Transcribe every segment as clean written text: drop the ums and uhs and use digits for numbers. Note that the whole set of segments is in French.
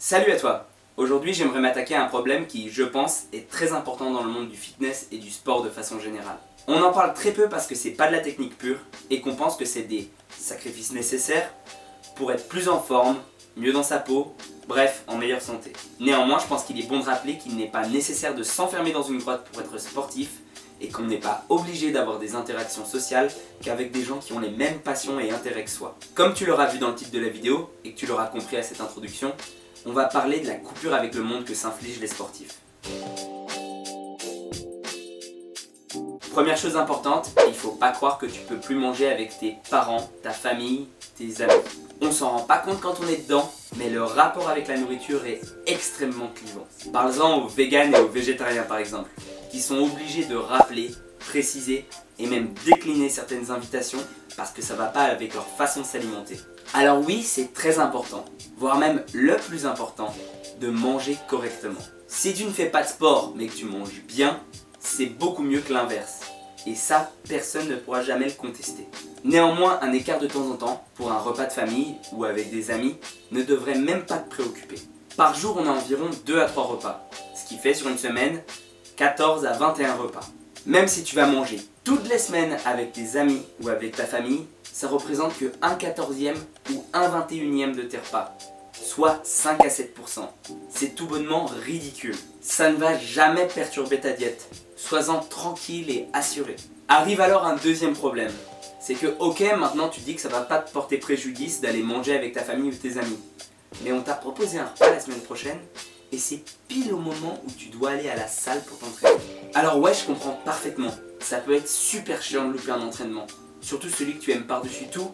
Salut à toi! Aujourd'hui j'aimerais m'attaquer à un problème qui, je pense, est très important dans le monde du fitness et du sport de façon générale. On en parle très peu parce que c'est pas de la technique pure et qu'on pense que c'est des sacrifices nécessaires pour être plus en forme, mieux dans sa peau, bref, en meilleure santé. Néanmoins, je pense qu'il est bon de rappeler qu'il n'est pas nécessaire de s'enfermer dans une grotte pour être sportif et qu'on n'est pas obligé d'avoir des interactions sociales qu'avec des gens qui ont les mêmes passions et intérêts que soi. Comme tu l'auras vu dans le titre de la vidéo et que tu l'auras compris à cette introduction, on va parler de la coupure avec le monde que s'infligent les sportifs. Première chose importante, il faut pas croire que tu peux plus manger avec tes parents, ta famille, tes amis. On s'en rend pas compte quand on est dedans, mais le rapport avec la nourriture est extrêmement clivant. Parlons aux véganes et aux végétariens par exemple, qui sont obligés de rappeler, préciser et même décliner certaines invitations parce que ça va pas avec leur façon de s'alimenter. Alors oui, c'est très important, voire même le plus important, de manger correctement. Si tu ne fais pas de sport mais que tu manges bien, c'est beaucoup mieux que l'inverse. Et ça, personne ne pourra jamais le contester. Néanmoins, un écart de temps en temps, pour un repas de famille ou avec des amis, ne devrait même pas te préoccuper. Par jour, on a environ 2 à 3 repas, ce qui fait sur une semaine 14 à 21 repas. Même si tu vas manger toutes les semaines avec tes amis ou avec ta famille, ça représente que 1/14e ou 1/21e de tes repas, soit 5 à 7%. C'est tout bonnement ridicule. Ça ne va jamais perturber ta diète. Sois-en tranquille et assuré. Arrive alors un deuxième problème. C'est que ok, maintenant tu dis que ça va pas te porter préjudice d'aller manger avec ta famille ou tes amis. Mais on t'a proposé un repas la semaine prochaine et c'est pile au moment où tu dois aller à la salle pour t'entraîner. Alors ouais, je comprends parfaitement. Ça peut être super chiant de louper un entraînement. Surtout celui que tu aimes par-dessus tout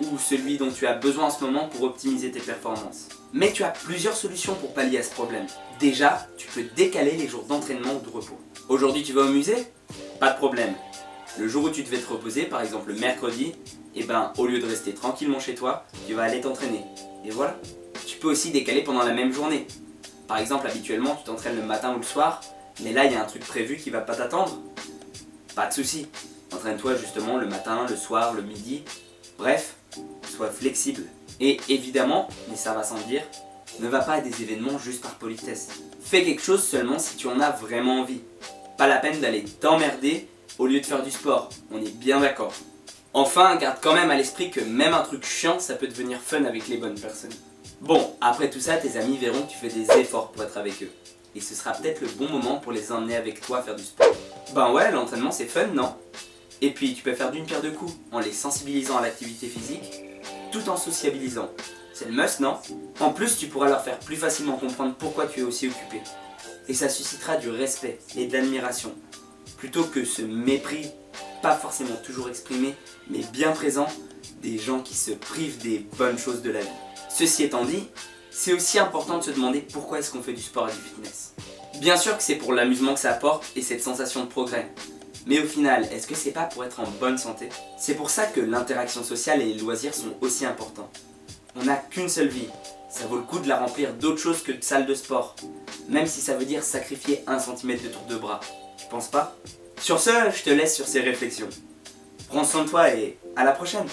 ou celui dont tu as besoin en ce moment pour optimiser tes performances. Mais tu as plusieurs solutions pour pallier à ce problème. Déjà, tu peux décaler les jours d'entraînement ou de repos. Aujourd'hui tu vas au musée? Pas de problème. Le jour où tu devais te reposer, par exemple le mercredi, et ben au lieu de rester tranquillement chez toi, tu vas aller t'entraîner. Et voilà. Tu peux aussi décaler pendant la même journée. Par exemple, habituellement tu t'entraînes le matin ou le soir, mais là il y a un truc prévu qui va pas t'attendre. Pas de souci. Entraîne-toi justement le matin, le soir, le midi. Bref, sois flexible. Et évidemment, mais ça va sans dire, ne va pas à des événements juste par politesse. Fais quelque chose seulement si tu en as vraiment envie. Pas la peine d'aller t'emmerder au lieu de faire du sport, on est bien d'accord. Enfin, garde quand même à l'esprit que même un truc chiant, ça peut devenir fun avec les bonnes personnes. Bon, après tout ça, tes amis verront que tu fais des efforts pour être avec eux. Et ce sera peut-être le bon moment pour les emmener avec toi faire du sport. Ben ouais, l'entraînement c'est fun, non? Et puis tu peux faire d'une pierre deux coups, en les sensibilisant à l'activité physique, tout en sociabilisant. C'est le must, non? En plus, tu pourras leur faire plus facilement comprendre pourquoi tu es aussi occupé. Et ça suscitera du respect et de l'admiration, plutôt que ce mépris, pas forcément toujours exprimé, mais bien présent, des gens qui se privent des bonnes choses de la vie. Ceci étant dit, c'est aussi important de se demander pourquoi est-ce qu'on fait du sport et du fitness. Bien sûr que c'est pour l'amusement que ça apporte et cette sensation de progrès. Mais au final, est-ce que c'est pas pour être en bonne santé? C'est pour ça que l'interaction sociale et les loisirs sont aussi importants. On n'a qu'une seule vie, ça vaut le coup de la remplir d'autres choses que de salles de sport, même si ça veut dire sacrifier 1 cm de tour de bras. Tu penses pas? Sur ce, je te laisse sur ces réflexions. Prends soin de toi et à la prochaine!